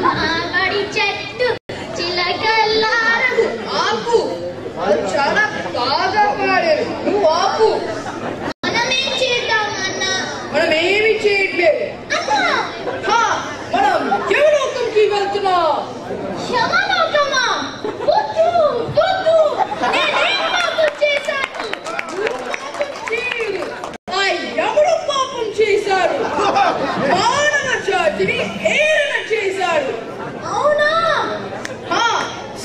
మామిడి చెట్టు చిలకల్లారదు ఆపు. చాలా బాగా పాడారు, నువ్వు ఆపు. మనమేం చేద్దామన్నా? మనం ఏమి చేయట్లేదు. మనం యమలోకంకి వెళ్తున్నాం. యమలోకమా? వద్దు వద్దు, నేనేం పాపం చేశాను? ఆ యముడు పాపం చేశాడు, మానవ జాతిని ఏరణ చేశాడు. అవునా?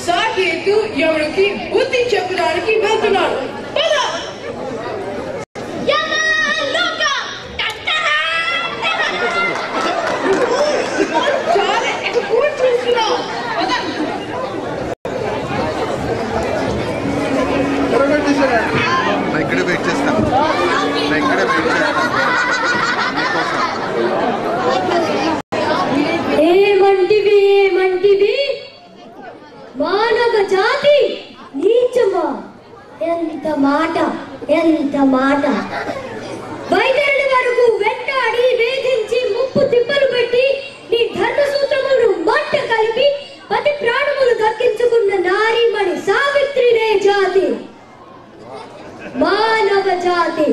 సాకేతు యముడికి బుద్ధి చెప్పడానికి వెళ్తున్నాడు. చాలా ఎక్కువ చూస్తున్నావు. ఇక్కడే వెయిట్ చేస్తాను. ఏమంటివి ఏమంటివి? మానవ జాతి నీచమా? ఎంత మాట, ఎంత మాట! వైద్యుడి వరకు వెంటాడి వేధించి ముప్పు తిప్పలు పెట్టి నీ ధర్మసూత్రములను మంట కలిపి పతి ప్రాణములు దక్కించుకున్న నారీమణి సావిత్రినే జాతి, మానవ జాతి.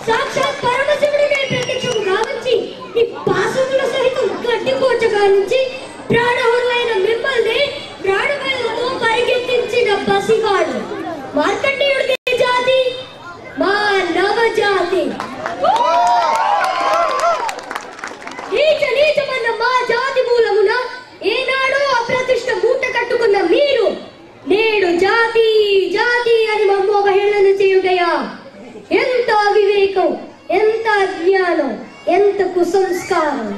సాక్షాత్ పరమశివుడినే ప్రత్యక్షము గావించి నీ పాసముల సహితం గడ్డి కోచగా నుంచి ప్రాణహులైన మిమ్మల్ని ప్రాణభయంతో పరిగెత్తించిన పసివాడు మార్కండేయుడి జాతి, మానవ జాతి. నీచమన్న మా జాతి మూలమున ఏనాడో అప్రతిష్ట మూట కట్టుకున్న మీరు నేడు జాతి జాతి అని మమ్మ అవహేళన చేయుటయా? ఎంత అవివేకం, ఎంత అజ్ఞానం, ఎంత కుసంస్కారం!